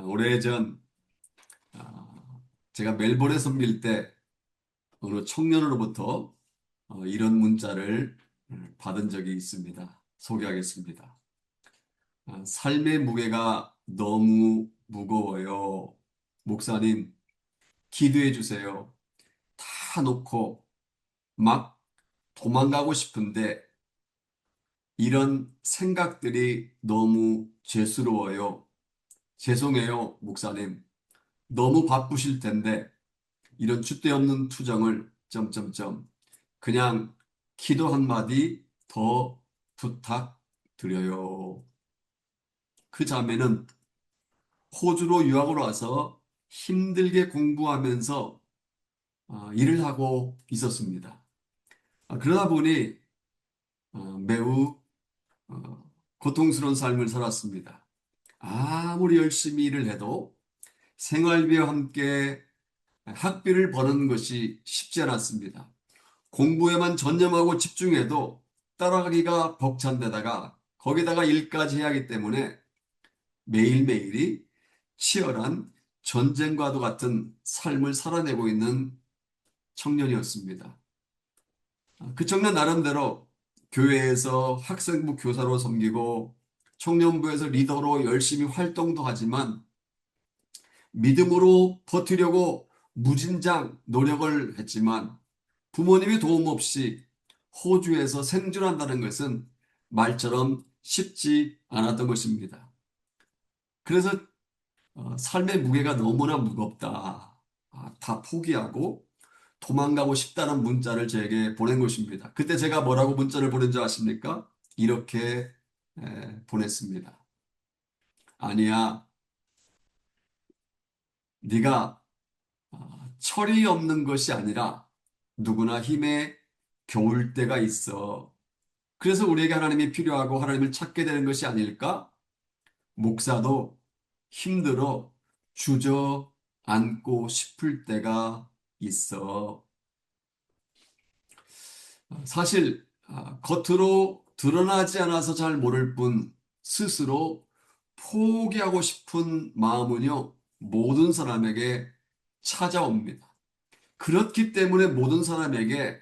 오래전 제가 멜번에 섬길 때 어느 청년으로부터 이런 문자를 받은 적이 있습니다. 소개하겠습니다. 삶의 무게가 너무 무거워요. 목사님, 기도해 주세요. 다 놓고 막 도망가고 싶은데 이런 생각들이 너무 죄스러워요. 죄송해요, 목사님. 너무 바쁘실 텐데 이런 줏대 없는 투정을 점점점 그냥 기도 한마디 더 부탁드려요. 그 자매는 호주로 유학을 와서 힘들게 공부하면서 일을 하고 있었습니다. 그러다 보니 매우 고통스러운 삶을 살았습니다. 아무리 열심히 일을 해도 생활비와 함께 학비를 버는 것이 쉽지 않았습니다. 공부에만 전념하고 집중해도 따라가기가 벅찬데다가 거기다가 일까지 해야 하기 때문에 매일매일이 치열한 전쟁과도 같은 삶을 살아내고 있는 청년이었습니다. 그 청년 나름대로 교회에서 학생부 교사로 섬기고 청년부에서 리더로 열심히 활동도 하지만 믿음으로 버티려고 무진장 노력을 했지만 부모님의 도움 없이 호주에서 생존한다는 것은 말처럼 쉽지 않았던 것입니다. 그래서 삶의 무게가 너무나 무겁다. 다 포기하고 도망가고 싶다는 문자를 제게 보낸 것입니다. 그때 제가 뭐라고 문자를 보낸 줄 아십니까? 이렇게 보냈습니다. 아니야, 네가 철이 없는 것이 아니라 누구나 힘에 겨울 때가 있어. 그래서 우리에게 하나님이 필요하고 하나님을 찾게 되는 것이 아닐까? 목사도 힘들어 주저앉고 싶을 때가 있어. 사실 겉으로 드러나지 않아서 잘 모를 뿐 스스로 포기하고 싶은 마음은요, 모든 사람에게 찾아옵니다. 그렇기 때문에 모든 사람에게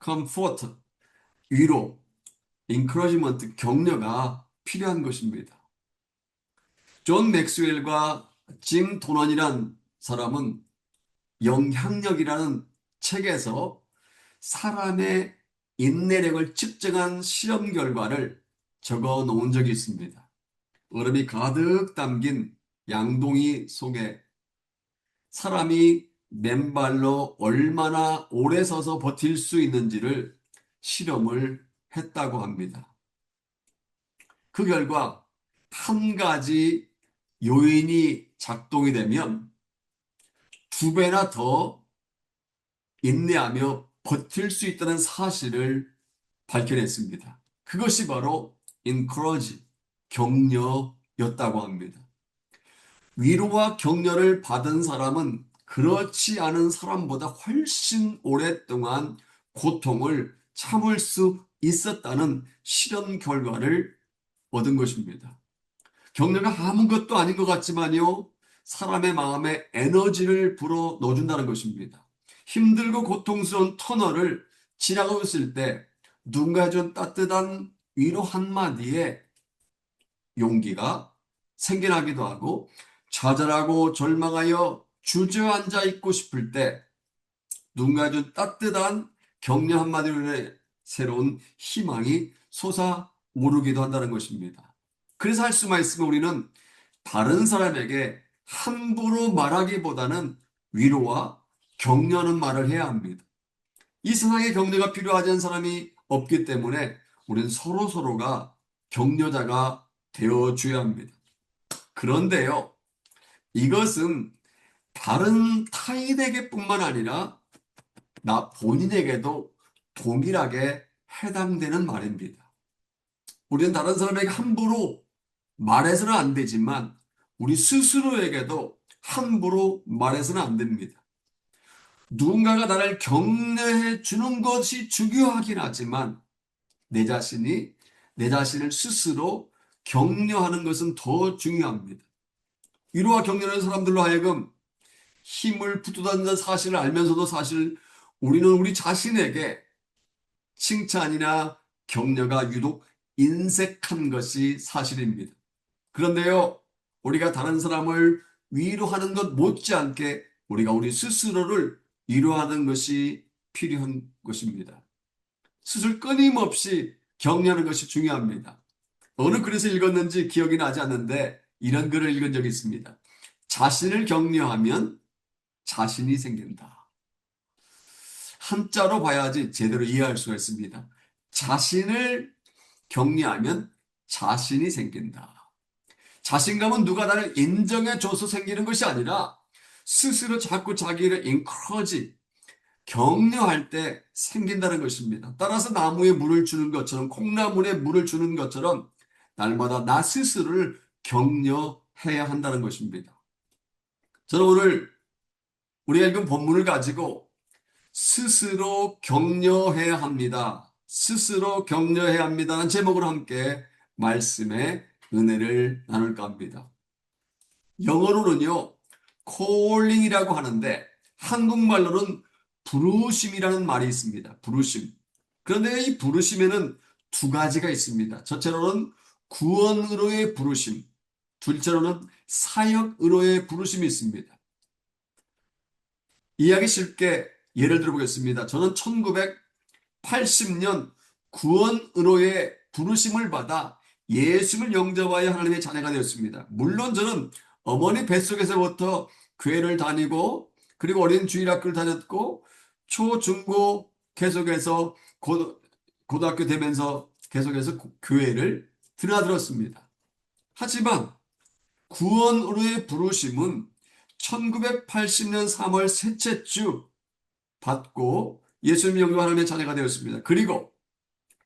comfort, 위로, encouragement, 격려가 필요한 것입니다. 존 맥스웰과 짐 도넌이란 사람은 영향력이라는 책에서 사람의 인내력을 측정한 실험 결과를 적어 놓은 적이 있습니다. 얼음이 가득 담긴 양동이 속에 사람이 맨발로 얼마나 오래 서서 버틸 수 있는지를 실험을 했다고 합니다. 그 결과 한 가지 요인이 작동이 되면 두 배나 더 인내하며 버틸 수 있다는 사실을 밝혀냈습니다. 그것이 바로 encourage, 격려였다고 합니다. 위로와 격려를 받은 사람은 그렇지 않은 사람보다 훨씬 오랫동안 고통을 참을 수 있었다는 실험 결과를 얻은 것입니다. 격려가 아무것도 아닌 것 같지만요, 사람의 마음에 에너지를 불어 넣어준다는 것입니다. 힘들고 고통스러운 터널을 지나가고 있을 때 누군가 준 따뜻한 위로 한마디에 용기가 생겨나기도 하고 좌절하고 절망하여 주저앉아 있고 싶을 때 누군가 준 따뜻한 격려 한마디로 인해 새로운 희망이 솟아오르기도 한다는 것입니다. 그래서 할 수만 있으면 우리는 다른 사람에게 함부로 말하기보다는 위로와 격려하는 말을 해야 합니다. 이 세상에 격려가 필요하지 않은 사람이 없기 때문에 우리는 서로서로가 격려자가 되어줘야 합니다. 그런데요, 이것은 다른 타인에게뿐만 아니라 나 본인에게도 동일하게 해당되는 말입니다. 우리는 다른 사람에게 함부로 말해서는 안 되지만 우리 스스로에게도 함부로 말해서는 안 됩니다. 누군가가 나를 격려해 주는 것이 중요하긴 하지만 내 자신을 스스로 격려하는 것은 더 중요합니다. 위로와 격려하는 사람들로 하여금 힘을 북돋아준다는 사실을 알면서도 사실 우리는 우리 자신에게 칭찬이나 격려가 유독 인색한 것이 사실입니다. 그런데요, 우리가 다른 사람을 위로하는 것 못지않게 우리가 우리 스스로를 위로하는 것이 필요한 것입니다. 스스로 끊임없이 격려하는 것이 중요합니다. 어느 글에서 읽었는지 기억이 나지 않는데 이런 글을 읽은 적이 있습니다. 자신을 격려하면 자신이 생긴다. 한자로 봐야지 제대로 이해할 수가 있습니다. 자신을 격려하면 자신이 생긴다. 자신감은 누가 나를 인정해줘서 생기는 것이 아니라 스스로 자꾸 자기를 encourage, 격려할 때 생긴다는 것입니다. 따라서 나무에 물을 주는 것처럼, 콩나물에 물을 주는 것처럼 날마다 나 스스로를 격려해야 한다는 것입니다. 저는 오늘 우리가 읽은 본문을 가지고 스스로 격려해야 합니다. 스스로 격려해야 합니다는 제목으로 함께 말씀의 은혜를 나눌까 합니다. 영어로는요, calling이라고 하는데 한국말로는 부르심이라는 말이 있습니다. 부르심. 그런데 이 부르심에는 두 가지가 있습니다. 첫째로는 구원으로의 부르심, 둘째로는 사역으로의 부르심이 있습니다. 이야기 쉽게 예를 들어보겠습니다. 저는 1980년 구원으로의 부르심을 받아 예수를 영접하여 하나님의 자녀가 되었습니다. 물론 저는 어머니 뱃속에서부터 교회를 다니고 그리고 어린 주일학교를 다녔고 초, 중, 고 계속해서 고등학교 되면서 계속해서 교회를 드나들었습니다. 하지만 구원으로의 부르심은 1980년 3월 셋째 주 받고 예수님 영접 하나님의 자녀가 되었습니다. 그리고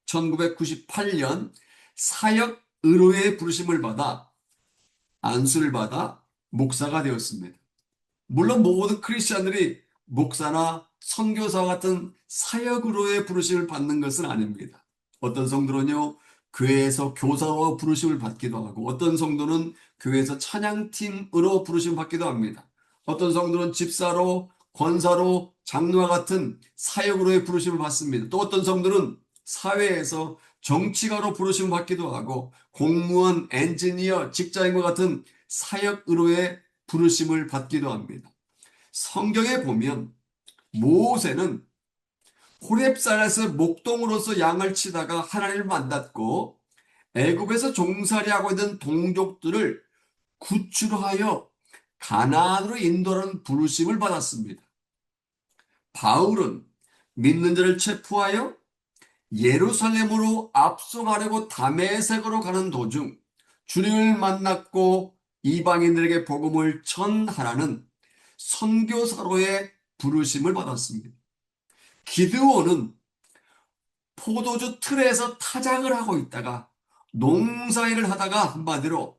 1998년 사역 의로의 부르심을 받아 안수를 받아 목사가 되었습니다. 물론 모든 크리스천들이 목사나 선교사 같은 사역으로의 부르심을 받는 것은 아닙니다. 어떤 성도는요, 교회에서 교사로 부르심을 받기도 하고, 어떤 성도는 교회에서 찬양팀으로 부르심을 받기도 합니다. 어떤 성도는 집사로, 권사로, 장로와 같은 사역으로의 부르심을 받습니다. 또 어떤 성도는 사회에서 정치가로 부르심을 받기도 하고, 공무원, 엔지니어, 직장인과 같은 사역으로의 부르심을 받기도 합니다. 성경에 보면 모세는 호렙산에서 목동으로서 양을 치다가 하나님을 만났고 애굽에서 종살이하고 있는 동족들을 구출하여 가나안으로 인도하는 부르심을 받았습니다. 바울은 믿는 자를 체포하여 예루살렘으로 압송하려고 다메섹으로 가는 도중 주님을 만났고 이방인들에게 복음을 전하라는 선교사로의 부르심을 받았습니다. 기드온은 포도주 틀에서 타작을 하고 있다가 농사일을 하다가 한마디로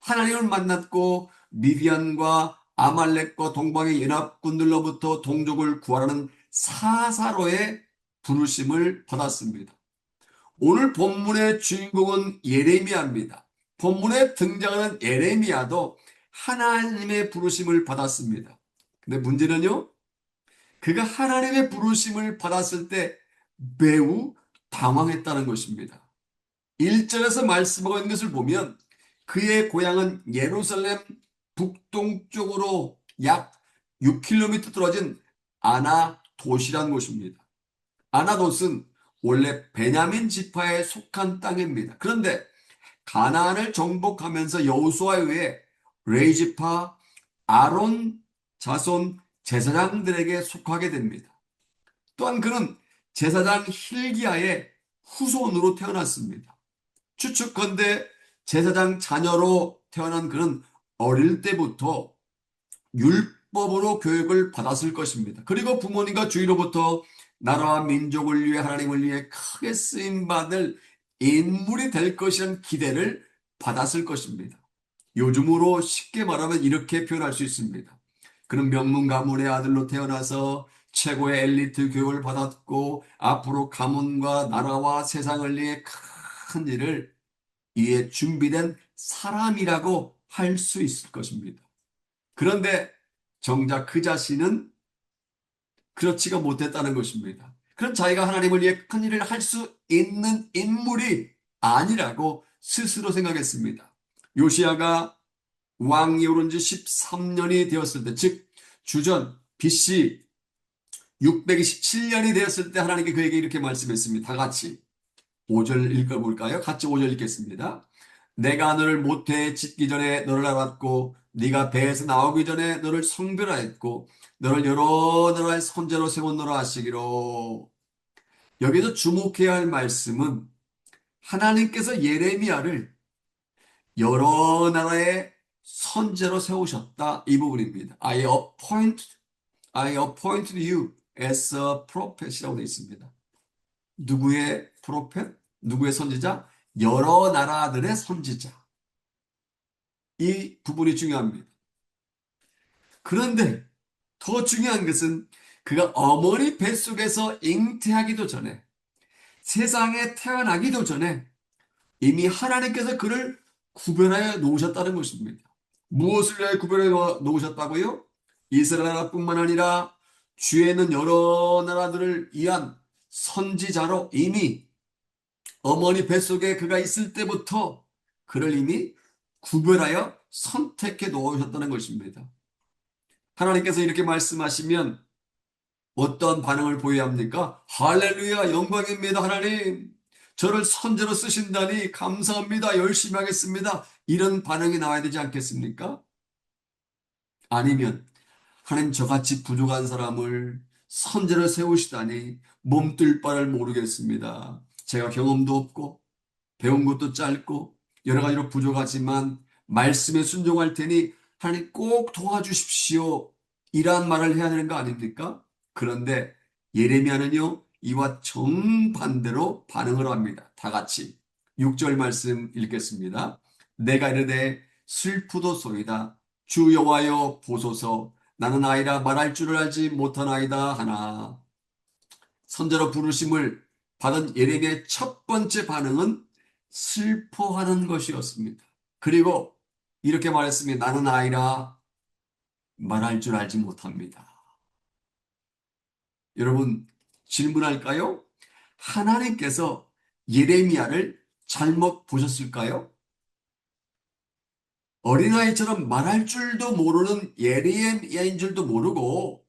하나님을 만났고 미디안과 아말렉과 동방의 연합군들로부터 동족을 구하라는 사사로의 부르심을 받았습니다. 오늘 본문의 주인공은 예레미야입니다. 본문에 등장하는 예레미야도 하나님의 부르심을 받았습니다. 근데 문제는요, 그가 하나님의 부르심을 받았을 때 매우 당황했다는 것입니다. 1절에서 말씀하고 있는 것을 보면 그의 고향은 예루살렘 북동쪽으로 약 6km 떨어진 아나돗이라는 곳입니다. 아나돗은 원래 베냐민 지파에 속한 땅입니다. 그런데 가나안을 정복하면서 여호수아에 의해 레이지파, 아론 자손 제사장들에게 속하게 됩니다. 또한 그는 제사장 힐기야의 후손으로 태어났습니다. 추측컨대 제사장 자녀로 태어난 그는 어릴 때부터 율법으로 교육을 받았을 것입니다. 그리고 부모님과 주위로부터 나라와 민족을 위해 하나님을 위해 크게 쓰임받을 인물이 될 것이라는 기대를 받았을 것입니다. 요즘으로 쉽게 말하면 이렇게 표현할 수 있습니다. 그는 명문 가문의 아들로 태어나서 최고의 엘리트 교육을 받았고 앞으로 가문과 나라와 세상을 위해 큰 일을 위해 준비된 사람이라고 할 수 있을 것입니다. 그런데 정작 그 자신은 그렇지가 못했다는 것입니다. 그럼 자기가 하나님을 위해 큰 일을 할 수 있는 인물이 아니라고 스스로 생각했습니다. 요시야가 왕이 오른 지 13년이 되었을 때, 즉 주전 BC 627년이 되었을 때 하나님께 그에게 이렇게 말씀했습니다. 다 같이 5절 읽어볼까요? 같이 5절 읽겠습니다. 내가 너를 모태에 짓기 전에 너를 알았고 네가 배에서 나오기 전에 너를 성별하였고 너를 여러 나라의 선지자로 세웠노라 하시기로. 여기서 주목해야 할 말씀은 하나님께서 예레미야를 여러 나라의 선지자로 세우셨다 이 부분입니다. I appointed you as a prophet이라고 되어 있습니다. 누구의 프로펫? 누구의 선지자? 여러 나라들의 선지자. 이 부분이 중요합니다. 그런데 더 중요한 것은 그가 어머니 뱃속에서 잉태하기도 전에, 세상에 태어나기도 전에 이미 하나님께서 그를 구별하여 놓으셨다는 것입니다. 무엇을 위해 구별하여 놓으셨다고요? 이스라엘 나라뿐만 아니라 주위에 있는 여러 나라들을 위한 선지자로 이미 어머니 뱃속에 그가 있을 때부터 그를 이미 구별하여 선택해 놓으셨다는 것입니다. 하나님께서 이렇게 말씀하시면 어떤 반응을 보여야 합니까? 할렐루야, 영광입니다, 하나님. 저를 선제로 쓰신다니 감사합니다. 열심히 하겠습니다. 이런 반응이 나와야 되지 않겠습니까? 아니면 하나님 저같이 부족한 사람을 선제로 세우시다니 몸둘 바를 모르겠습니다. 제가 경험도 없고 배운 것도 짧고 여러 가지로 부족하지만 말씀에 순종할 테니 하나님 꼭 도와주십시오. 이러한 말을 해야 되는 거 아닙니까? 그런데 예레미야는요, 이와 정반대로 반응을 합니다. 다 같이 6절 말씀 읽겠습니다. 내가 이르되 슬프도소이다. 주 여호와여 보소서. 나는 아이라 말할 줄을 알지 못하나이다 하나. 선자로 부르심을 받은 예레미야의 첫 번째 반응은 슬퍼하는 것이었습니다. 그리고 이렇게 말했습니다. 나는 아이라 말할 줄 알지 못합니다. 여러분, 질문할까요? 하나님께서 예레미야를 잘못 보셨을까요? 어린아이처럼 말할 줄도 모르는 예레미야인 줄도 모르고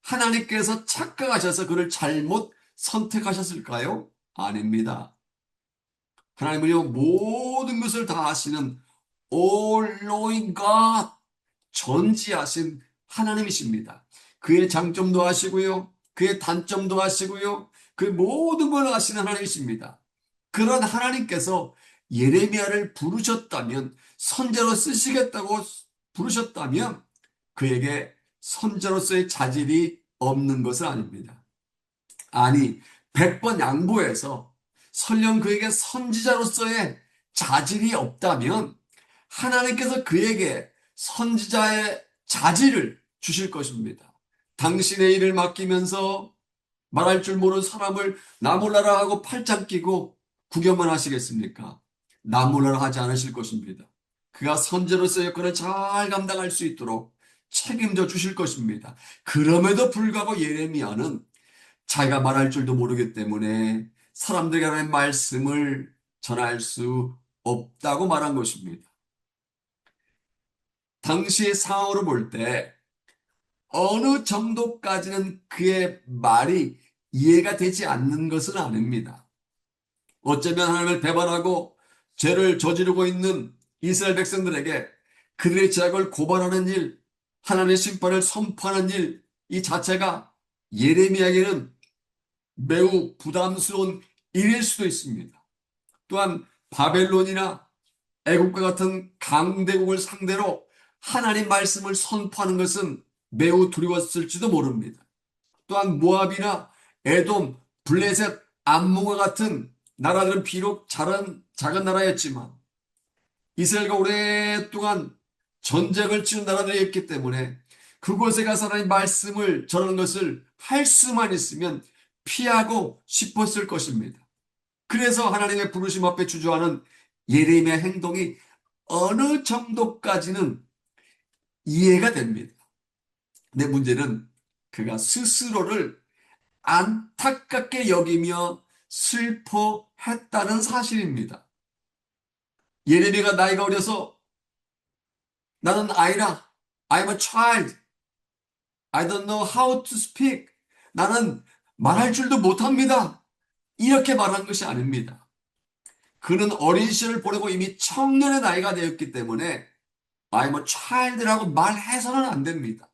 하나님께서 착각하셔서 그를 잘못 선택하셨을까요? 아닙니다. 하나님은요, 모든 것을 다 아시는 All knowing God, 전지하신 하나님이십니다. 그의 장점도 아시고요, 그의 단점도 아시고요, 그 모든 걸 아시는 하나님이십니다. 그런 하나님께서 예레미야를 부르셨다면, 선자로 쓰시겠다고 부르셨다면, 그에게 선자로서의 자질이 없는 것은 아닙니다. 아니, 100번 양보해서 설령 그에게 선지자로서의 자질이 없다면 하나님께서 그에게 선지자의 자질을 주실 것입니다. 당신의 일을 맡기면서 말할 줄 모르는 사람을 나 몰라라 하고 팔짱 끼고 구경만 하시겠습니까? 나 몰라라 하지 않으실 것입니다. 그가 선지자로서의 역할을 잘 감당할 수 있도록 책임져 주실 것입니다. 그럼에도 불구하고 예레미야는 자기가 말할 줄도 모르기 때문에 사람들에게 하나님의 말씀을 전할 수 없다고 말한 것입니다. 당시의 상황으로 볼 때 어느 정도까지는 그의 말이 이해가 되지 않는 것은 아닙니다. 어쩌면 하나님을 배반하고 죄를 저지르고 있는 이스라엘 백성들에게 그들의 죄악을 고발하는 일, 하나님의 심판을 선포하는 일, 이 자체가 예레미야에게는 매우 부담스러운 일일 수도 있습니다. 또한 바벨론이나 애국과 같은 강대국을 상대로 하나님 말씀을 선포하는 것은 매우 두려웠을지도 모릅니다. 또한 모압이나 에돔, 블레셋, 암몬과 같은 나라들은 비록 작은 나라였지만 이스라엘과 오랫동안 전쟁을 치른 나라들이었기 때문에 그곳에 가서 하나님 말씀을 전하는 것을 할 수만 있으면 피하고 싶었을 것입니다. 그래서 하나님의 부르심 앞에 주저하는 예레미야 행동이 어느 정도까지는 이해가 됩니다. 근데 문제는 그가 스스로를 안타깝게 여기며 슬퍼했다는 사실입니다. 예레미야가 나이가 어려서 나는 아이라, I'm a child, I don't know how to speak. 나는 말할 줄도 못합니다. 이렇게 말한 것이 아닙니다. 그는 어린 시절을 보내고 이미 청년의 나이가 되었기 때문에 I'm a child라고 말해서는 안 됩니다.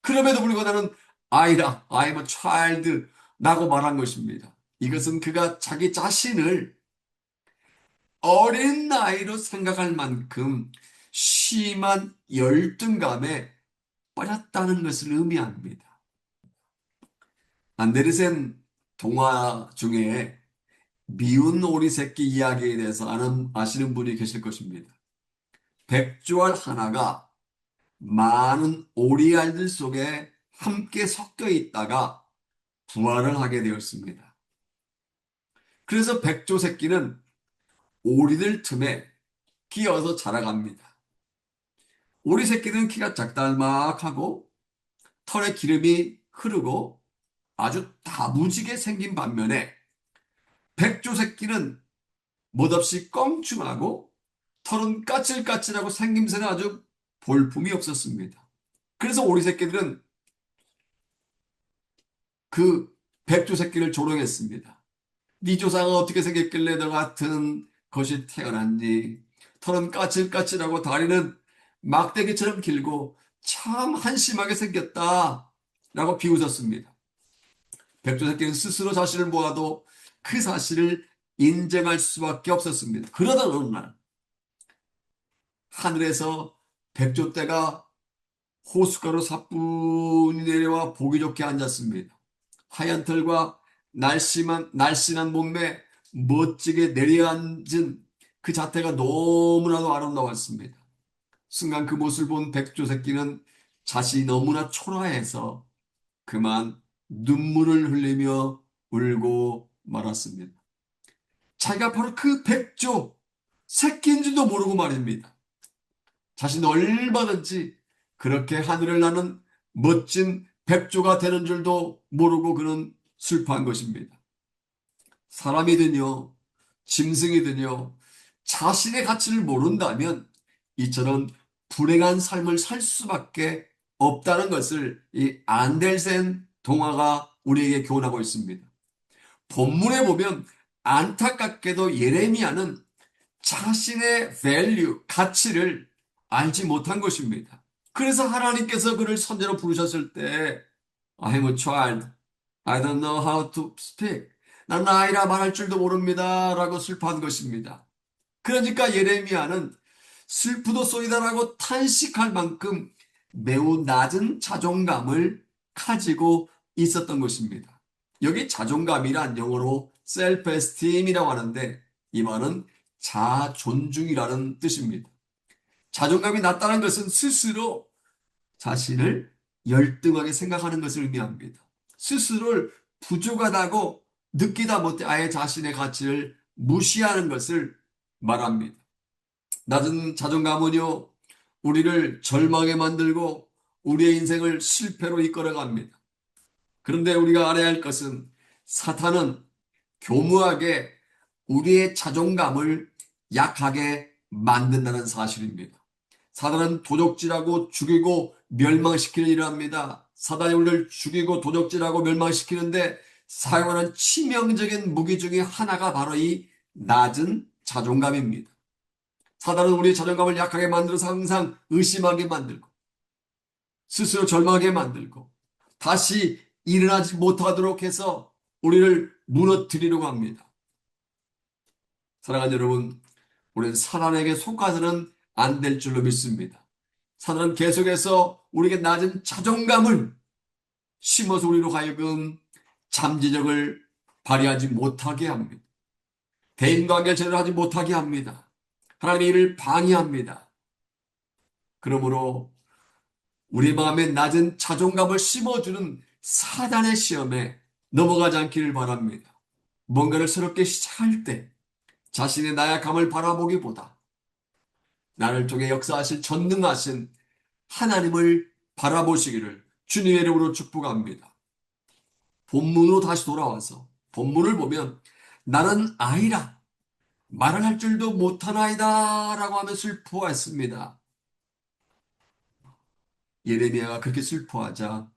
그럼에도 불구하고 나는 아이라, I'm a child라고 말한 것입니다. 이것은 그가 자기 자신을 어린 나이로 생각할 만큼 심한 열등감에 빠졌다는 것을 의미합니다. 안데르센 동화 중에 미운 오리 새끼 이야기에 대해서 아시는 분이 계실 것입니다. 백조알 하나가 많은 오리알들 속에 함께 섞여 있다가 부화를 하게 되었습니다. 그래서 백조 새끼는 오리들 틈에 끼어서 자라갑니다. 오리 새끼는 키가 작달막하고 털에 기름이 흐르고 아주 다부지게 생긴 반면에 백조 새끼는 못없이 껑충하고 털은 까칠까칠하고 생김새는 아주 볼품이 없었습니다. 그래서 오리 새끼들은 그 백조 새끼를 조롱했습니다. 네 조상은 어떻게 생겼길래 너 같은 것이 태어났니? 털은 까칠까칠하고 다리는 막대기처럼 길고 참 한심하게 생겼다. 라고 비웃었습니다. 백조 새끼는 스스로 자신을 모아도 그 사실을 인정할 수밖에 없었습니다. 그러던 어느 날 하늘에서 백조떼가 호숫가로 사뿐히 내려와 보기 좋게 앉았습니다. 하얀 털과 날씬한 몸매 멋지게 내려앉은 그 자태가 너무나도 아름다웠습니다. 순간 그 모습을 본 백조 새끼는 자신이 너무나 초라해서 그만 눈물을 흘리며 울고 말았습니다. 자기가 바로 그 백조 새끼인 줄도 모르고 말입니다. 자신이 얼마든지 그렇게 하늘을 나는 멋진 백조가 되는 줄도 모르고 그는 슬퍼한 것입니다. 사람이든요, 짐승이든요, 자신의 가치를 모른다면 이처럼 불행한 삶을 살 수밖에 없다는 것을 이 안델센 동화가 우리에게 교훈하고 있습니다. 본문에 보면 안타깝게도 예레미야는 자신의 value, 가치를 알지 못한 것입니다. 그래서 하나님께서 그를 선제로 부르셨을 때 I'm a child. I don't know how to speak. 나는 아이라 말할 줄도 모릅니다. 라고 슬퍼한 것입니다. 그러니까 예레미야는 슬프도소이다라고 탄식할 만큼 매우 낮은 자존감을 가지고 있었던 것입니다. 여기 자존감이란 영어로 self-esteem이라고 하는데 이 말은 자존중이라는 뜻입니다. 자존감이 낮다는 것은 스스로 자신을 열등하게 생각하는 것을 의미합니다. 스스로를 부족하다고 느끼다 못해 아예 자신의 가치를 무시하는 것을 말합니다. 낮은 자존감은요, 우리를 절망에 만들고 우리의 인생을 실패로 이끌어갑니다. 그런데 우리가 알아야 할 것은 사탄은 교묘하게 우리의 자존감을 약하게 만든다는 사실입니다. 사단은 도적질하고 죽이고 멸망시키는 일을 합니다. 사단이 우리를 죽이고 도적질하고 멸망시키는데 사용하는 치명적인 무기 중에 하나가 바로 이 낮은 자존감입니다. 사단은 우리의 자존감을 약하게 만들어서 항상 의심하게 만들고 스스로 절망하게 만들고 다시 일어나지 못하도록 해서 우리를 무너뜨리려고 합니다. 사랑하는 여러분, 우리는 사단에게 속아서는 안 될 줄로 믿습니다. 사단은 계속해서 우리에게 낮은 자존감을 심어서 우리로 하여금 잠재력을 발휘하지 못하게 합니다. 대인관계를 제대로 하지 못하게 합니다. 하나님의 일을 방해합니다. 그러므로 우리 마음에 낮은 자존감을 심어주는 사단의 시험에 넘어가지 않기를 바랍니다. 뭔가를 새롭게 시작할 때 자신의 나약함을 바라보기보다 나를 통해 역사하신 전능하신 하나님을 바라보시기를 주님의 이름으로 축복합니다. 본문으로 다시 돌아와서 본문을 보면 나는 아이라 말을 할 줄도 못하나이다 라고 하며 슬퍼했습니다. 예레미야가 그렇게 슬퍼하자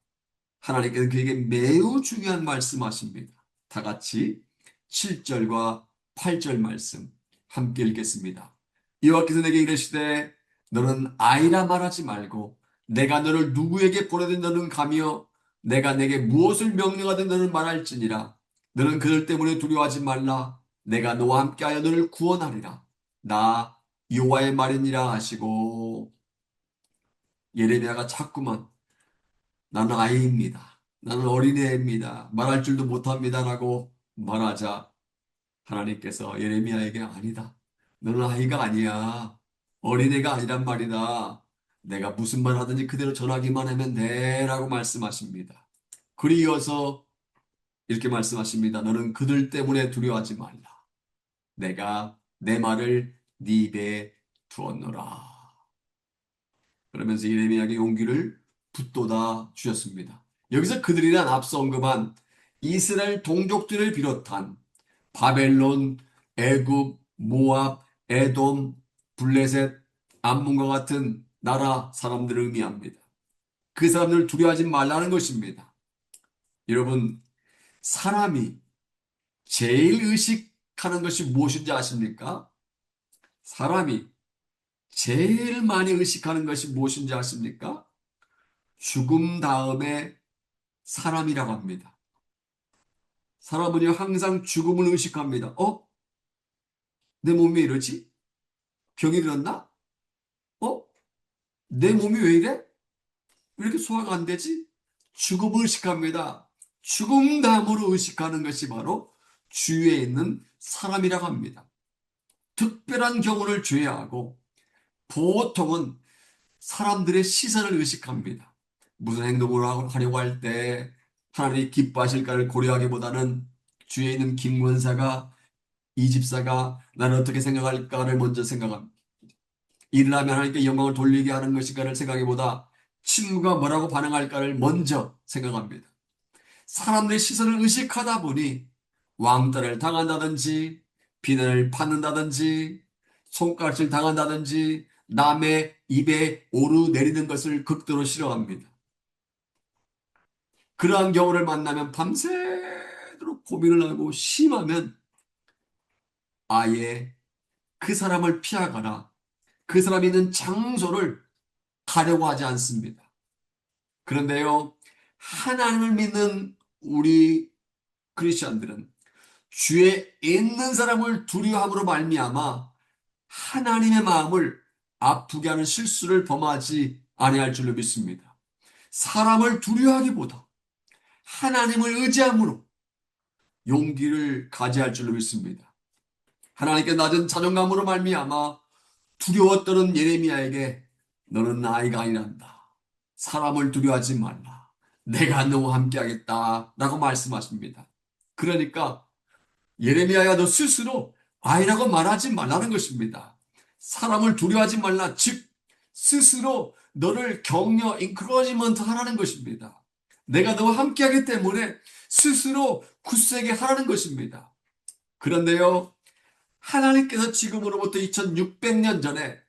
하나님께서 그에게 매우 중요한 말씀하십니다. 다 같이 7절과 8절 말씀 함께 읽겠습니다. 여호와께서 내게 이르시되 너는 아이라 말하지 말고 내가 너를 누구에게 보내든 너는 가며 내가 내게 무엇을 명령하든 너는 말할지니라. 너는 그들 때문에 두려워하지 말라. 내가 너와 함께하여 너를 구원하리라. 나 여호와의 말이니라 하시고 예레미야가 자꾸만 나는 아이입니다. 나는 어린애입니다. 말할 줄도 못합니다라고 말하자 하나님께서 예레미야에게 아니다. 너는 아이가 아니야. 어린애가 아니란 말이다. 내가 무슨 말 하든지 그대로 전하기만 하면 돼라고 말씀하십니다. 그리어서 이렇게 말씀하십니다. 너는 그들 때문에 두려워하지 말라. 내가 내 말을 네 입에 두었노라. 그러면서 예레미야에게 용기를 북돋아 주셨습니다. 여기서 그들이란 앞서 언급한 이스라엘 동족들을 비롯한 바벨론, 애굽, 모압, 에돔, 블레셋, 암몬과 같은 나라 사람들을 의미합니다. 그 사람들을 두려워하지 말라는 것입니다. 여러분, 사람이 제일 의식하는 것이 무엇인지 아십니까? 사람이 제일 많이 의식하는 것이 무엇인지 아십니까? 죽음 다음에 사람이라고 합니다. 사람은요, 항상 죽음을 의식합니다. 내 몸이 이러지? 병이 들었나? 어? 내 몸이 왜 이래? 왜 이렇게 소화가 안 되지? 죽음을 의식합니다. 죽음 다음으로 의식하는 것이 바로 주위에 있는 사람이라고 합니다. 특별한 경우를 제외하고 보통은 사람들의 시선을 의식합니다. 무슨 행동을 하려고 할 때 하나님이 기뻐하실까를 고려하기보다는 주위에 있는 김권사가 이 집사가 나를 어떻게 생각할까를 먼저 생각합니다. 일을 하면 하나님께 영광을 돌리게 하는 것인가를 생각하기보다 친구가 뭐라고 반응할까를 먼저 생각합니다. 사람들의 시선을 의식하다 보니 왕따를 당한다든지 비난을 받는다든지 손가락질 당한다든지 남의 입에 오르내리는 것을 극도로 싫어합니다. 그러한 경우를 만나면 밤새도록 고민을 하고 심하면 아예 그 사람을 피하거나 그 사람이 있는 장소를 가려고 하지 않습니다. 그런데요, 하나님을 믿는 우리 크리스천들은 주에 있는 사람을 두려워함으로 말미암아 하나님의 마음을 아프게 하는 실수를 범하지 아니할 줄로 믿습니다. 사람을 두려워하기보다 하나님을 의지함으로 용기를 가져야 할 줄로 믿습니다. 하나님께 낮은 자존감으로 말미암아 두려웠던 예레미야에게 너는 아이가 아니란다. 사람을 두려워하지 말라. 내가 너와 함께하겠다. 라고 말씀하십니다. 그러니까 예레미야야 너 스스로 아이라고 말하지 말라는 것입니다. 사람을 두려워하지 말라. 즉 스스로 너를 격려, 인크로지먼트 하라는 것입니다. 내가 너와 함께하기 때문에 스스로 굳세게 하라는 것입니다. 그런데요, 하나님께서 지금으로부터 2600년 전에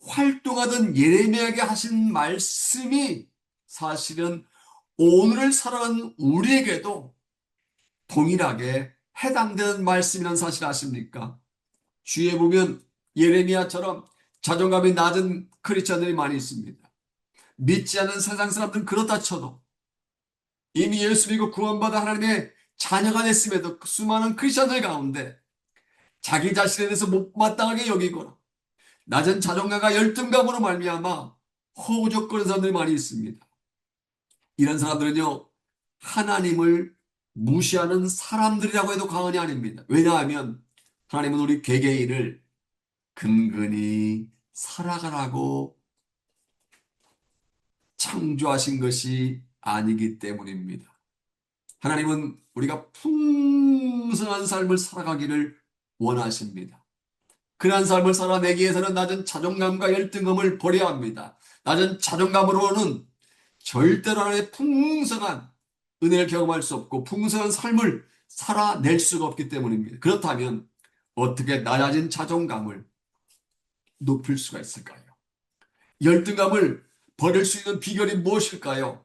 활동하던 예레미야에게 하신 말씀이 사실은 오늘을 살아가는 우리에게도 동일하게 해당되는 말씀이라는 사실 아십니까? 주위에 보면 예레미야처럼 자존감이 낮은 크리스천들이 많이 있습니다. 믿지 않는 세상 사람들은 그렇다 쳐도 이미 예수 믿고 구원받아 하나님의 자녀가 됐음에도 수많은 크리스천들 가운데 자기 자신에 대해서 못마땅하게 여기거나 낮은 자존감과 열등감으로 말미암아 허우적거리는 사람들이 많이 있습니다. 이런 사람들은요, 하나님을 무시하는 사람들이라고 해도 과언이 아닙니다. 왜냐하면 하나님은 우리 개개인을 근근히 살아가라고 창조하신 것이 아니기 때문입니다. 하나님은 우리가 풍성한 삶을 살아가기를 원하십니다. 그러한 삶을 살아내기 위해서는 낮은 자존감과 열등감을 버려야 합니다. 낮은 자존감으로는 절대로 하나님의 풍성한 은혜를 경험할 수 없고 풍성한 삶을 살아낼 수가 없기 때문입니다. 그렇다면 어떻게 낮아진 자존감을 높일 수가 있을까요? 열등감을 버릴 수 있는 비결이 무엇일까요?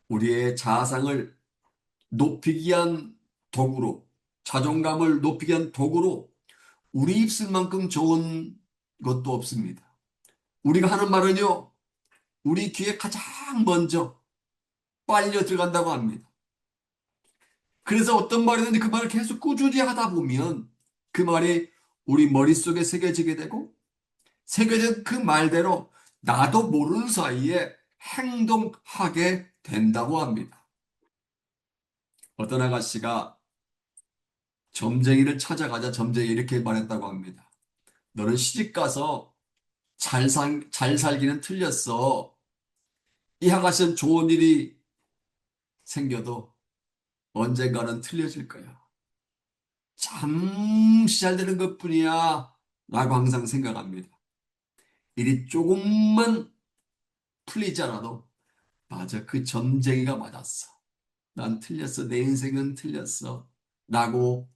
우리의 자아상을 높이기 위한 도구로, 자존감을 높이기 위한 도구로 우리 입술만큼 좋은 것도 없습니다. 우리가 하는 말은요, 우리 귀에 가장 먼저 빨려 들어간다고 합니다. 그래서 어떤 말이든지 그 말을 계속 꾸준히 하다 보면 그 말이 우리 머릿속에 새겨지게 되고 새겨진 그 말대로 나도 모르는 사이에 행동하게 된다고 합니다. 어떤 아가씨가 점쟁이를 찾아가자 점쟁이 이렇게 말했다고 합니다. 너는 시집가서 잘 살기는 틀렸어. 이 아가씨는 좋은 일이 생겨도 언젠가는 틀려질 거야. 잠시 잘 되는 것뿐이야. 라고 항상 생각합니다. 일이 조금만 풀리지 않아도 맞아. 그 점쟁이가 맞았어. 난 틀렸어. 내 인생은 틀렸어. 라고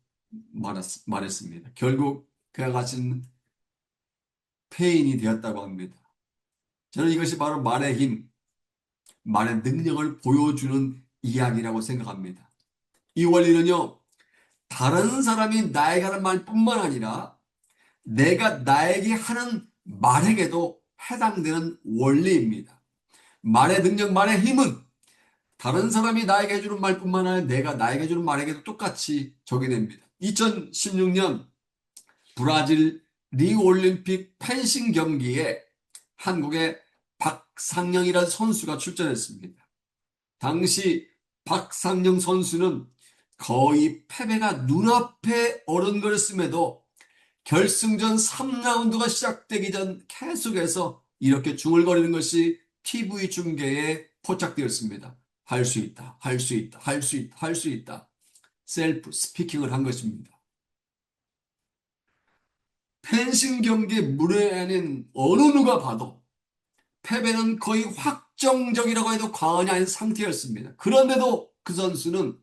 말했습니다. 결국 그가 가진 폐인이 되었다고 합니다. 저는 이것이 바로 말의 힘, 말의 능력을 보여주는 이야기라고 생각합니다. 이 원리는요, 다른 사람이 나에게 하는 말뿐만 아니라 내가 나에게 하는 말에게도 해당되는 원리입니다. 말의 능력, 말의 힘은 다른 사람이 나에게 해주는 말뿐만 아니라 내가 나에게 해주는 말에게도 똑같이 적용됩니다. 2016년 브라질 리우올림픽 펜싱 경기에 한국의 박상영이라는 선수가 출전했습니다. 당시 박상영 선수는 거의 패배가 눈앞에 어른거렸음에도 결승전 3라운드가 시작되기 전 계속해서 이렇게 중얼거리는 것이 TV 중계에 포착되었습니다. 할 수 있다, 할 수 있다, 할 수 있다, 할 수 있다. 셀프 스피킹을 한 것입니다. 펜싱 경기 무례 아닌 어느 누가 봐도 패배는 거의 확정적이라고 해도 과언이 아닌 상태였습니다. 그런데도 그 선수는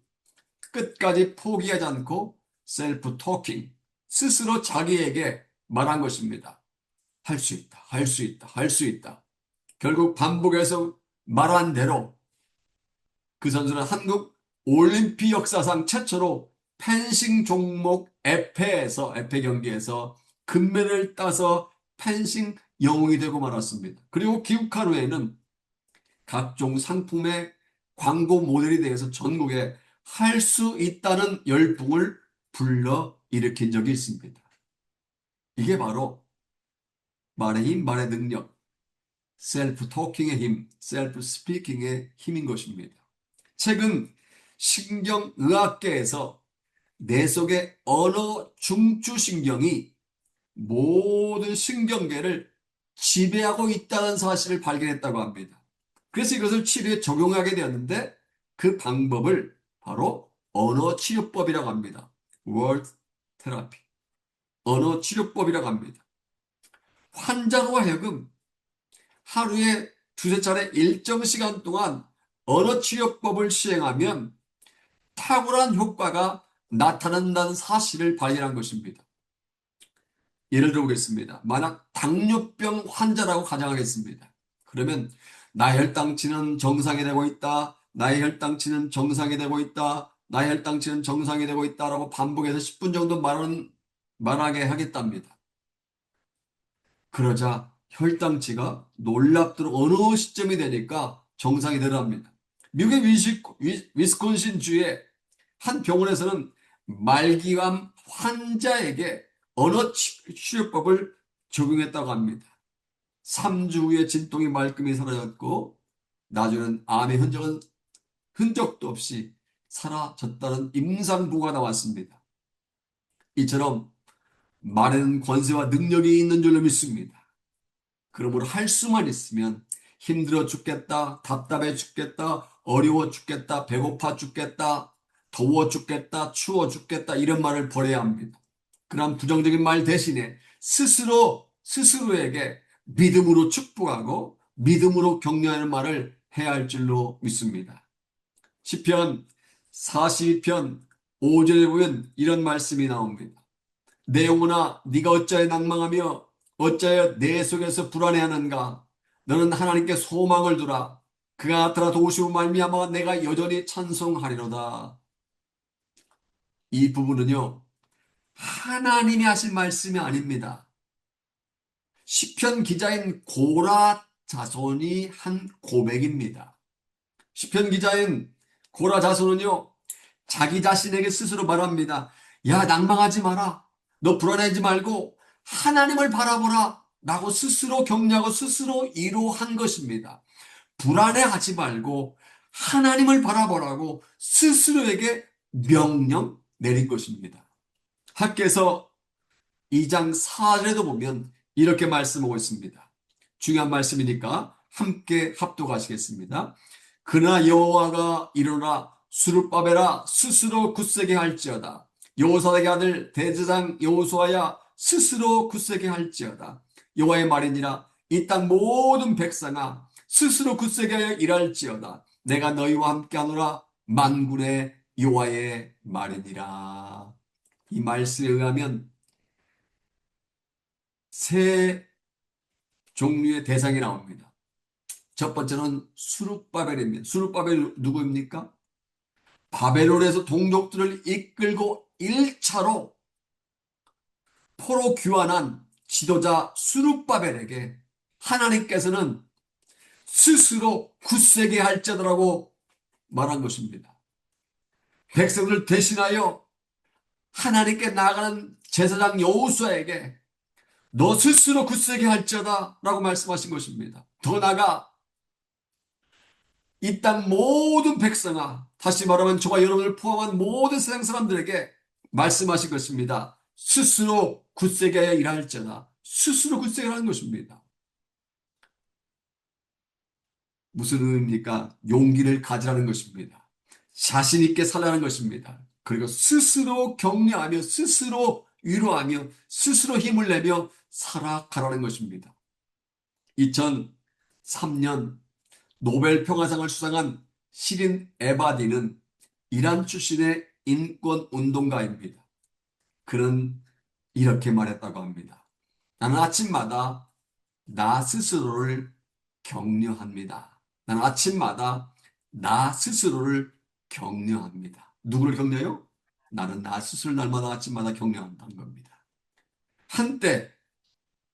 끝까지 포기하지 않고 셀프 토킹, 스스로 자기에게 말한 것입니다. 할 수 있다, 할 수 있다, 할 수 있다. 결국 반복해서 말한 대로 그 선수는 한국 올림픽 역사상 최초로 펜싱 종목 에페 경기에서 금메달을 따서 펜싱 영웅이 되고 말았습니다. 그리고 귀국한 후에는 각종 상품의 광고 모델이 되어서 전국에 할 수 있다는 열풍을 불러 일으킨 적이 있습니다. 이게 바로 말의 힘, 말의 능력, 셀프 토킹의 힘, 셀프 스피킹의 힘인 것입니다. 최근 신경의학계에서 뇌 속의 언어 중추신경이 모든 신경계를 지배하고 있다는 사실을 발견했다고 합니다. 그래서 이것을 치료에 적용하게 되었는데 그 방법을 바로 언어치료법이라고 합니다. Word Therapy. 언어치료법이라고 합니다. 환자로 하여금 하루에 두세 차례 일정 시간 동안 언어치료법을 시행하면 탁월한 효과가 나타난다는 사실을 발견한 것입니다. 예를 들어보겠습니다. 만약 당뇨병 환자라고 가정하겠습니다. 그러면 나의 혈당치는 정상이 되고 있다. 나의 혈당치는 정상이 되고 있다. 나의 혈당치는 정상이 되고 있다라고 반복해서 10분 정도 말하게 하겠답니다. 그러자 혈당치가 놀랍도록 어느 시점이 되니까 정상이 되랍니다. 미국의 위스콘신 주의 한 병원에서는 말기암 환자에게 언어 치료법을 적용했다고 합니다. 3주 후에 진통이 말끔히 사라졌고 나중에는 암의 흔적도 없이 사라졌다는 임상보고가 나왔습니다. 이처럼 말에는 권세와 능력이 있는 줄로 믿습니다. 그러므로 할 수만 있으면 힘들어 죽겠다, 답답해 죽겠다, 어려워 죽겠다, 배고파 죽겠다, 더워 죽겠다, 추워 죽겠다 이런 말을 버려야 합니다. 그런 부정적인 말 대신에 스스로에게 믿음으로 축복하고 믿음으로 격려하는 말을 해야 할 줄로 믿습니다. 시편 42편 5절에 보면 이런 말씀이 나옵니다. 내 영혼아 네가 어찌하여 낭망하며 어찌하여 내 속에서 불안해하는가. 너는 하나님께 소망을 두라. 그가 나타나 도우시고 말미암아 내가 여전히 찬송하리로다. 이 부분은요, 하나님이 하신 말씀이 아닙니다. 시편 기자인 고라 자손이 한 고백입니다. 시편 기자인 고라 자손은요, 자기 자신에게 스스로 말합니다. 야, 낭망하지 마라. 너 불안해하지 말고 하나님을 바라보라. 라고 스스로 격려하고 스스로 위로한 것입니다. 불안해하지 말고 하나님을 바라보라고 스스로에게 명령 내린 것입니다. 학께서 2장 4절에도 보면 이렇게 말씀하고 있습니다. 중요한 말씀이니까 함께 합독하시겠습니다. 그러나 여호와가 일어나 수룹바벨아 스스로 굳세게 할지어다. 여호사닥의 아들 대제사장 여호수아야 스스로 굳세게 할지어다. 여호와의 말이니라. 이 땅 모든 백성아 스스로 굳세게 하여 일할지어다. 내가 너희와 함께하노라. 만군의 여호와의 말이니라. 이 말씀에 의하면 세 종류의 대상이 나옵니다. 첫 번째는 수룹바벨입니다. 수룹바벨 누구입니까? 바벨론에서 동족들을 이끌고 1차로 포로 귀환한 지도자 수룹바벨에게 하나님께서는 스스로 굳세게 할지어다라고 말한 것입니다. 백성을 대신하여 하나님께 나아가는 제사장 여호수아에게 너 스스로 굳세게 할지어다 라고 말씀하신 것입니다. 더 나아가 이 땅 모든 백성아, 다시 말하면 저와 여러분을 포함한 모든 세상 사람들에게 말씀하신 것입니다. 스스로 굳세게 하여 일할지어다. 스스로 굳세게 하는 것입니다. 무슨 의미입니까? 용기를 가지라는 것입니다. 자신 있게 살라는 것입니다. 그리고 스스로 격려하며 스스로 위로하며 스스로 힘을 내며 살아가라는 것입니다. 2003년 노벨 평화상을 수상한 시린 에바디는 이란 출신의 인권 운동가입니다. 그는 이렇게 말했다고 합니다. 나는 아침마다 나 스스로를 격려합니다. 나는 아침마다 나 스스로를 격려합니다. 누구를 격려해요? 나는 나 스스로 날마다 아침마다 격려한다는 겁니다. 한때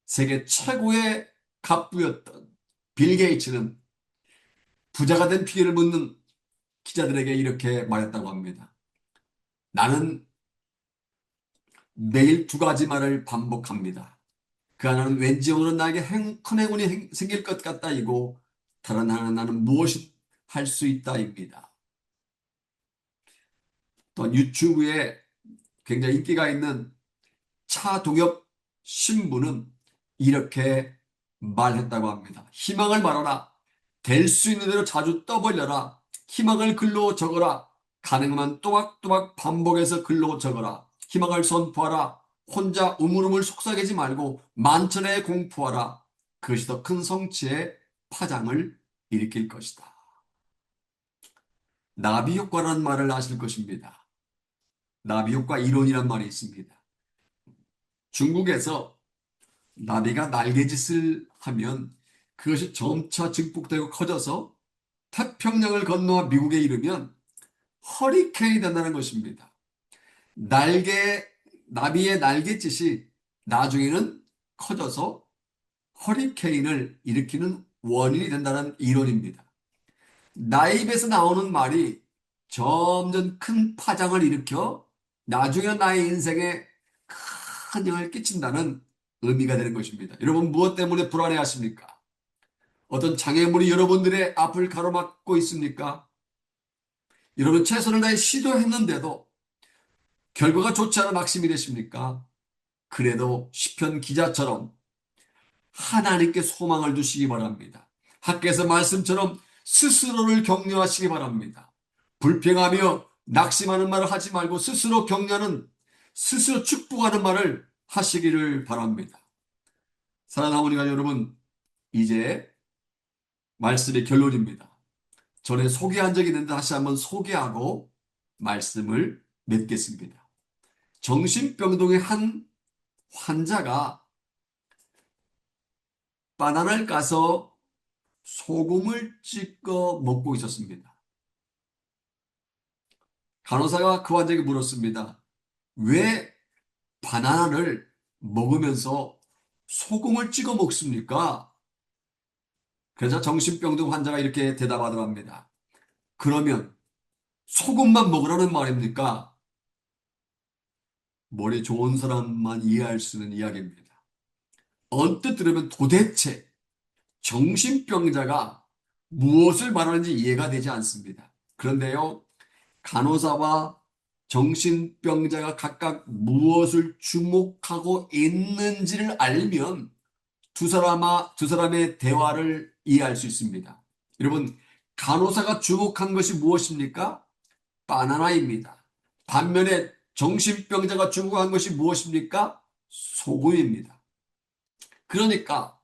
세계 최고의 갑부였던 빌 게이츠는 부자가 된 피해를 묻는 기자들에게 이렇게 말했다고 합니다. 나는 매일 두 가지 말을 반복합니다. 그 하나는 왠지 오늘은 나에게 큰 행운이 생길 것 같다이고 다른 하나는 나는 무엇이 할 수 있다입니다. 또 유튜브에 굉장히 인기가 있는 차동엽 신부는 이렇게 말했다고 합니다. 희망을 말하라. 될 수 있는 대로 자주 떠벌려라. 희망을 글로 적어라. 가능하면 또박또박 반복해서 글로 적어라. 희망을 선포하라. 혼자 우물우물 속삭이지 말고 만천에 공포하라. 그것이 더 큰 성취의 파장을 일으킬 것이다. 나비 효과라는 말을 아실 것입니다. 나비 효과 이론이란 말이 있습니다. 중국에서 나비가 날개짓을 하면 그것이 점차 증폭되고 커져서 태평양을 건너와 미국에 이르면 허리케인이 된다는 것입니다. 나비의 날갯짓이 나중에는 커져서 허리케인을 일으키는 원인이 된다는 이론입니다. 나의 입에서 나오는 말이 점점 큰 파장을 일으켜 나중에 나의 인생에 큰 영향을 끼친다는 의미가 되는 것입니다. 여러분 무엇 때문에 불안해 하십니까? 어떤 장애물이 여러분들의 앞을 가로막고 있습니까? 여러분 최선을 다해 시도했는데도 결과가 좋지 않아 낙심이 되십니까? 그래도 시편 기자처럼 하나님께 소망을 두시기 바랍니다. 학교에서 말씀처럼 스스로를 격려하시기 바랍니다. 불평하며 낙심하는 말을 하지 말고 스스로 격려하는, 스스로 축복하는 말을 하시기를 바랍니다. 사랑하는 어머니가 여러분, 이제 말씀의 결론입니다. 전에 소개한 적이 있는데 다시 한번 소개하고 말씀을 맺겠습니다. 정신병동의 한 환자가 바나나를 까서 소금을 찍어 먹고 있었습니다. 간호사가 그 환자에게 물었습니다. 왜 바나나를 먹으면서 소금을 찍어 먹습니까? 그래서 정신병동 환자가 이렇게 대답하더랍니다. 그러면 소금만 먹으라는 말입니까? 머리 좋은 사람만 이해할 수 있는 이야기입니다. 언뜻 들으면 도대체 정신병자가 무엇을 말하는지 이해가 되지 않습니다. 그런데요, 간호사와 정신병자가 각각 무엇을 주목하고 있는지를 알면 두 사람의 대화를 이해할 수 있습니다. 여러분, 간호사가 주목한 것이 무엇입니까? 바나나입니다. 반면에 정신병자가 주목한 것이 무엇입니까? 소금입니다. 그러니까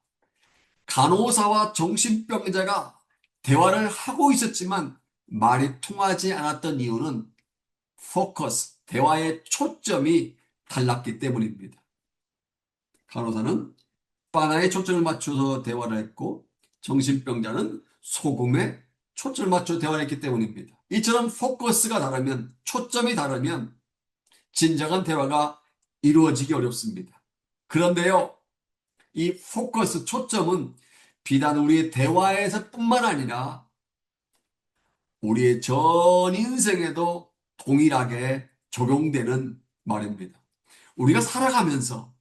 간호사와 정신병자가 대화를 하고 있었지만 말이 통하지 않았던 이유는 포커스, 대화의 초점이 달랐기 때문입니다. 간호사는 바나나에 초점을 맞춰서 대화를 했고 정신병자는 소금에 초점을 맞춰 대화를 했기 때문입니다. 이처럼 포커스가 다르면 초점이 다르면 진정한 대화가 이루어지기 어렵습니다. 그런데요, 이 포커스, 초점은 비단 우리의 대화에서뿐만 아니라 우리의 전 인생에도 동일하게 적용되는 말입니다. 우리가 살아가면서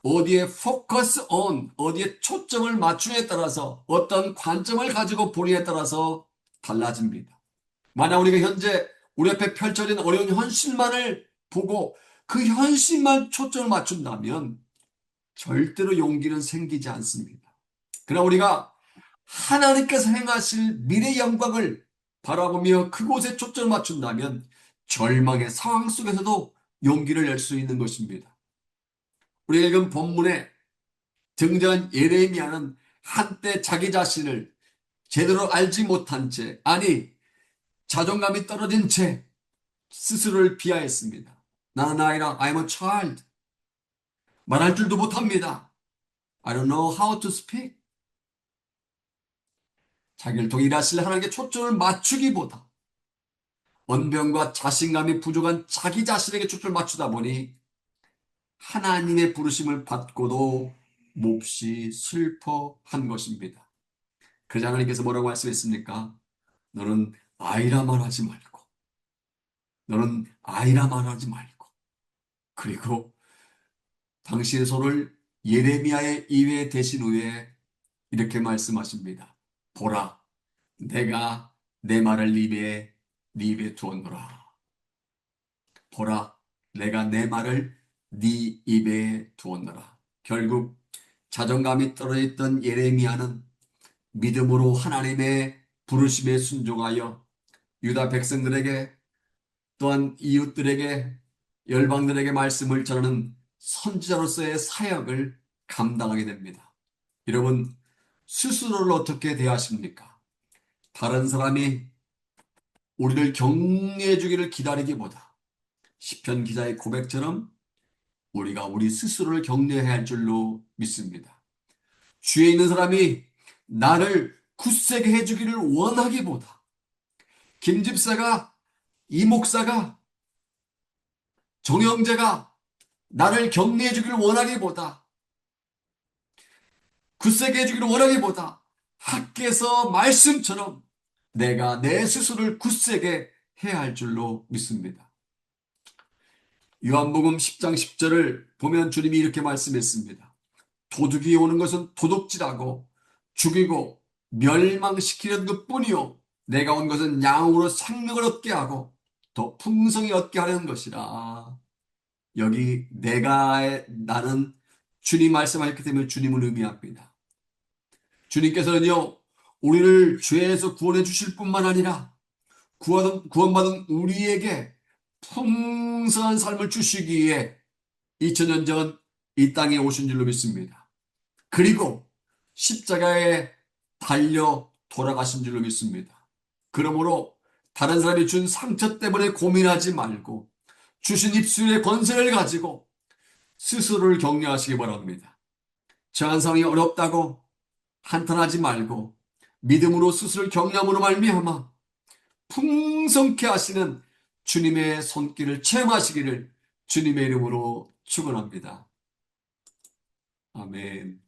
어디에 포커스 온, 어디에 초점을 맞추냐에 따라서 어떤 관점을 가지고 보느냐에 따라서 달라집니다. 만약 우리가 현재 우리 앞에 펼쳐진 어려운 현실만을 보고 그 현실만 초점을 맞춘다면 절대로 용기는 생기지 않습니다. 그러나 우리가 하나님께서 행하실 미래의 영광을 바라보며 그곳에 초점을 맞춘다면 절망의 상황 속에서도 용기를 낼 수 있는 것입니다. 우리가 읽은 본문에 등장한 예레미야는 한때 자기 자신을 제대로 알지 못한 채, 아니 자존감이 떨어진 채 스스로를 비하했습니다. 나는 아이라, I'm a child. 말할 줄도 못합니다. I don't know how to speak. 자기를 통해 일하실 하나님께 초점을 맞추기보다 언변과 자신감이 부족한 자기 자신에게 초점을 맞추다 보니 하나님의 부르심을 받고도 몹시 슬퍼한 것입니다. 그래서 하나님께서 뭐라고 말씀했습니까? 너는 아이라 말하지 말고, 너는 아이라 말하지 말고, 그리고 당신의 손을 예레미야의 입에 대신 후에 이렇게 말씀하십니다. 보라, 내가 내 말을 네 입에 두었노라. 보라, 내가 내 말을 네 입에 두었노라. 결국 자존감이 떨어져 있던 예레미야는 믿음으로 하나님의 부르심에 순종하여 유다 백성들에게 또한 이웃들에게 열방들에게 말씀을 전하는 선지자로서의 사역을 감당하게 됩니다. 여러분, 스스로를 어떻게 대하십니까? 다른 사람이 우리를 격려해 주기를 기다리기보다 시편 기자의 고백처럼 우리가 우리 스스로를 격려해야 할 줄로 믿습니다. 주위에 있는 사람이 나를 굳세게 해주기를 원하기보다 김 집사가, 이 목사가, 정영재가 나를 격려해 주기를 원하기보다 굳세게 해주기를 원하기보다 학계서 말씀처럼 내가 내 스스로를 굳세게 해야 할 줄로 믿습니다. 요한복음 10장 10절을 보면 주님이 이렇게 말씀했습니다. 도둑이 오는 것은 도둑질하고 죽이고 멸망시키려는 것뿐이요 내가 온 것은 양으로 생명을 얻게 하고 더 풍성히 얻게 하려는 것이라. 여기 나는 주님 말씀하셨기 때문에 주님을 의미합니다. 주님께서는요 우리를 죄에서 구원해 주실 뿐만 아니라 구원받은 우리에게 풍성한 삶을 주시기 위해 2000년 전 이 땅에 오신 줄로 믿습니다. 그리고 십자가에 달려 돌아가신 줄로 믿습니다. 그러므로 다른 사람이 준 상처 때문에 고민하지 말고 주신 입술의 권세를 가지고 스스로를 격려하시기 바랍니다. 저한 상황이 어렵다고 한탄하지 말고 믿음으로 스스로를 격려함으로 말미암아 풍성케 하시는 주님의 손길을 체험하시기를 주님의 이름으로 축원합니다. 아멘.